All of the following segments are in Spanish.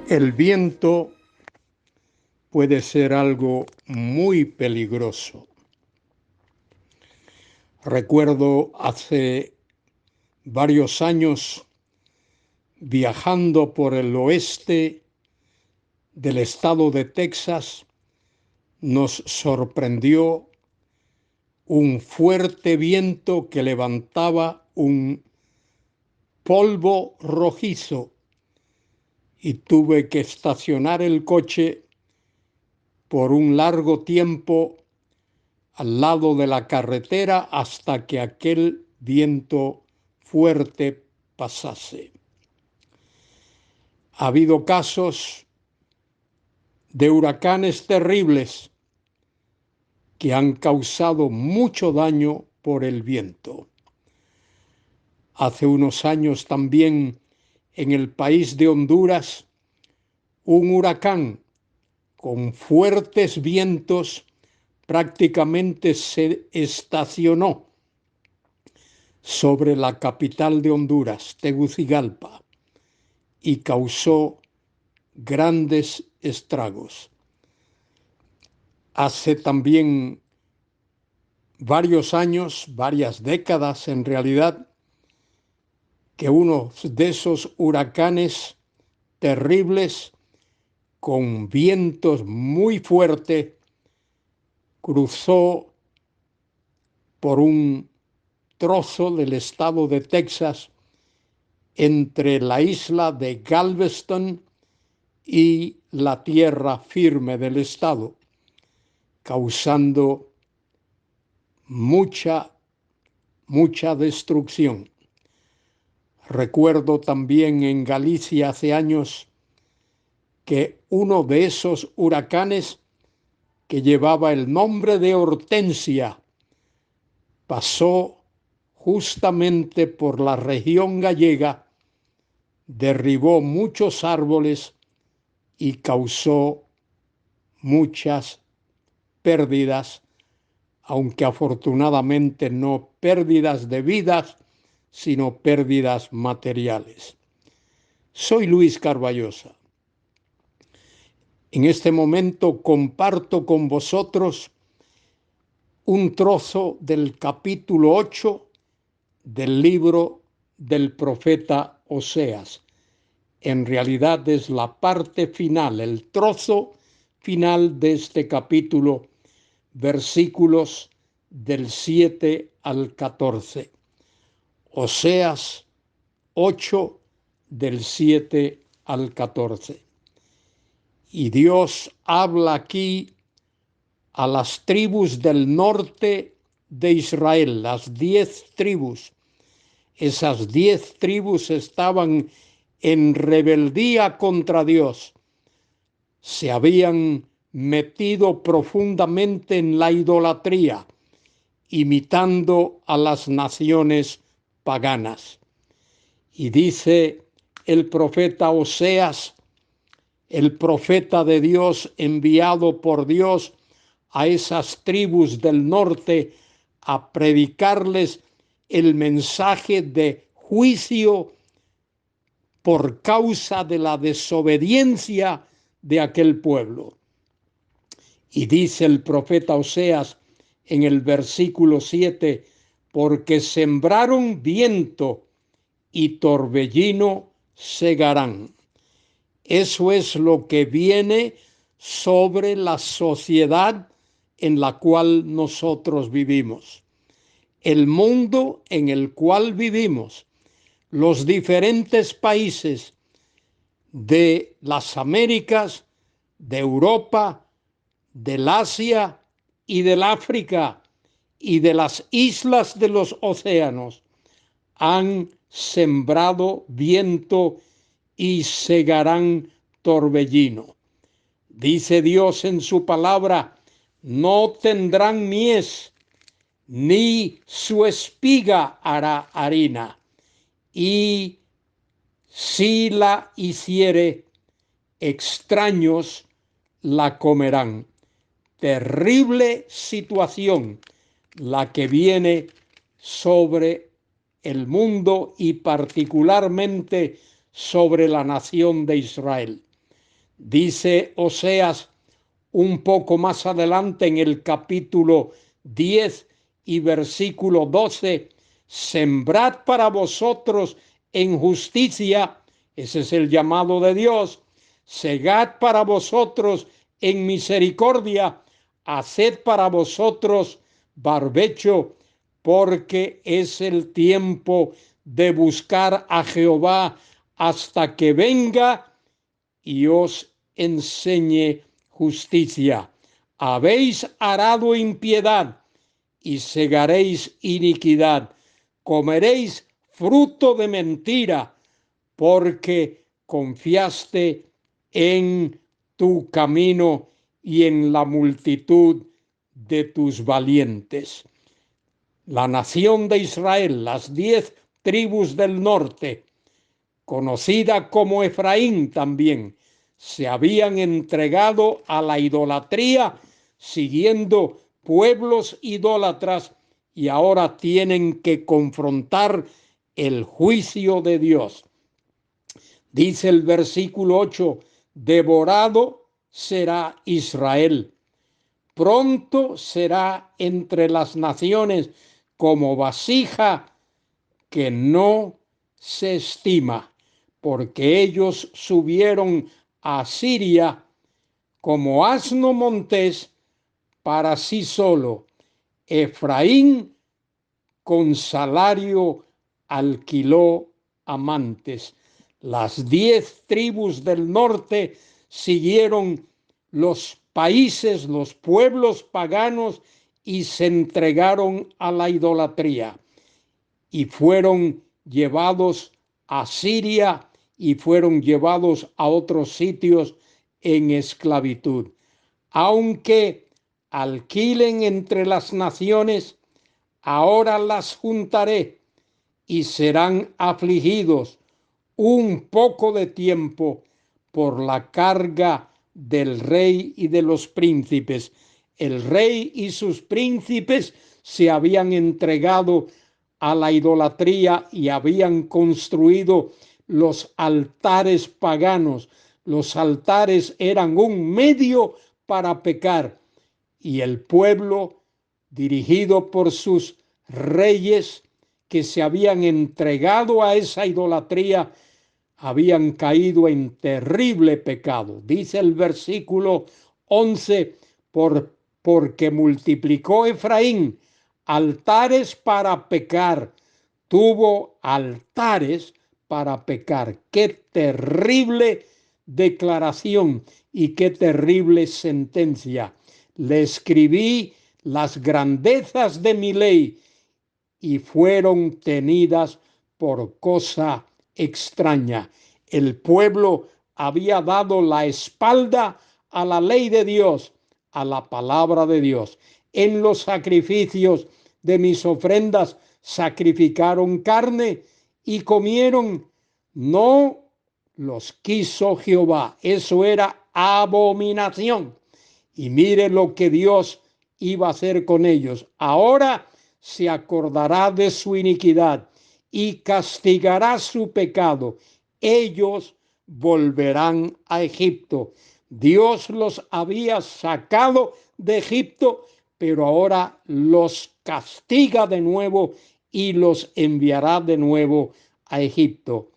El viento puede ser algo muy peligroso. Recuerdo hace varios años viajando por el oeste del estado de Texas, nos sorprendió un fuerte viento que levantaba un polvo rojizo y tuve que estacionar el coche por un largo tiempo al lado de la carretera hasta que aquel viento fuerte pasase. Ha habido casos de huracanes terribles que han causado mucho daño por el viento. Hace unos años también en el país de Honduras, un huracán con fuertes vientos prácticamente se estacionó sobre la capital de Honduras, Tegucigalpa, y causó grandes estragos. Hace también varios años, varias décadas en realidad, que uno de esos huracanes terribles con vientos muy fuertes cruzó por un trozo del estado de Texas entre la isla de Galveston y la tierra firme del estado, causando mucha destrucción. Recuerdo también en Galicia hace años que uno de esos huracanes que llevaba el nombre de Hortensia pasó justamente por la región gallega, derribó muchos árboles y causó muchas pérdidas, aunque afortunadamente no pérdidas de vidas, sino pérdidas materiales. Soy Luis Carballosa. En este momento comparto con vosotros un trozo del capítulo 8 del libro del profeta Oseas. En realidad es la parte final, el trozo final de este capítulo, versículos del 7 al 14. Oseas 8, del 7 al 14. Y Dios habla aquí a las tribus del norte de Israel, las 10 tribus. Esas 10 tribus estaban en rebeldía contra Dios. Se habían metido profundamente en la idolatría, imitando a las naciones paganas. Y dice el profeta Oseas, el profeta de Dios enviado por Dios a esas tribus del norte a predicarles el mensaje de juicio por causa de la desobediencia de aquel pueblo. Y dice el profeta Oseas en el versículo 7, porque sembraron viento y torbellino segarán. Eso es lo que viene sobre la sociedad en la cual nosotros vivimos. El mundo en el cual vivimos, los diferentes países de las Américas, de Europa, del Asia y del África y de las islas de los océanos han sembrado viento y segarán torbellino. Dice Dios en su palabra, no tendrán mies, ni su espiga hará harina, y si la hiciere, extraños la comerán. Terrible situación la que viene sobre el mundo y particularmente sobre la nación de Israel. Dice Oseas un poco más adelante en el capítulo 10 y versículo 12, sembrad para vosotros en justicia, ese es el llamado de Dios, segad para vosotros en misericordia, haced para vosotros barbecho, porque es el tiempo de buscar a Jehová hasta que venga y os enseñe justicia. Habéis arado impiedad y segaréis iniquidad. Comeréis fruto de mentira, porque confiaste en tu camino y en la multitud de tus valientes. La nación de Israel, las 10 tribus del norte, conocida como Efraín también, se habían entregado a la idolatría siguiendo pueblos idólatras y ahora tienen que confrontar el juicio de Dios. Dice el versículo 8, devorado será Israel, pronto será entre las naciones como vasija que no se estima, porque ellos subieron a Siria como asno montés para sí solo. Efraín con salario alquiló amantes. Las 10 tribus del norte siguieron los países, los pueblos paganos y se entregaron a la idolatría y fueron llevados a Siria y fueron llevados a otros sitios en esclavitud. Aunque alquilen entre las naciones, ahora las juntaré y serán afligidos un poco de tiempo por la carga del rey y de los príncipes. El rey y sus príncipes se habían entregado a la idolatría y habían construido los altares paganos. Los altares eran un medio para pecar y el pueblo, dirigido por sus reyes que se habían entregado a esa idolatría, habían caído en terrible pecado. Dice el versículo 11, porque multiplicó Efraín altares para pecar, tuvo altares para pecar. Qué terrible declaración y qué terrible sentencia. Le escribí las grandezas de mi ley y fueron tenidas por cosa extraña. El pueblo había dado la espalda a la ley de Dios, a la palabra de Dios. En los sacrificios de mis ofrendas sacrificaron carne y comieron. No los quiso Jehová. Eso era abominación. Y mire lo que Dios iba a hacer con ellos. Ahora se acordará de su iniquidad y castigará su pecado. Ellos volverán a Egipto. Dios los había sacado de Egipto, pero ahora los castiga de nuevo y los enviará de nuevo a Egipto.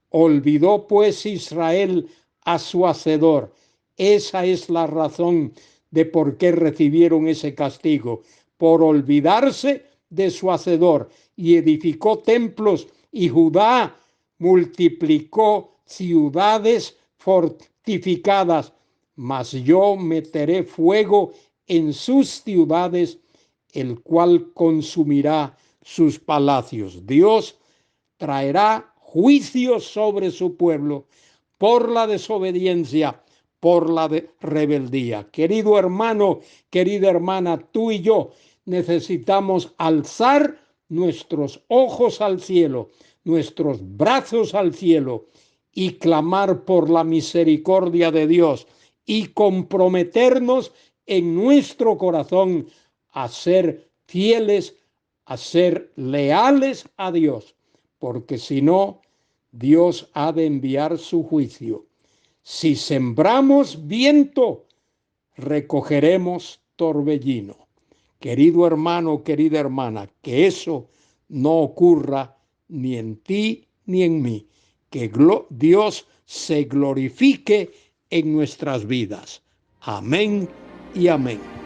Olvidó pues Israel a su hacedor. Esa es la razón de por qué recibieron ese castigo, por olvidarse de su hacedor, y edificó templos, y Judá multiplicó ciudades fortificadas, mas yo meteré fuego en sus ciudades, el cual consumirá sus palacios. Dios traerá juicio sobre su pueblo por la desobediencia, por la rebeldía. Querido hermano, querida hermana, tú y yo necesitamos alzar nuestros ojos al cielo, nuestros brazos al cielo y clamar por la misericordia de Dios y comprometernos en nuestro corazón a ser fieles, a ser leales a Dios, porque si no, Dios ha de enviar su juicio. Si sembramos viento, recogeremos torbellino. Querido hermano, querida hermana, que eso no ocurra ni en ti ni en mí. Que Dios se glorifique en nuestras vidas. Amén y amén.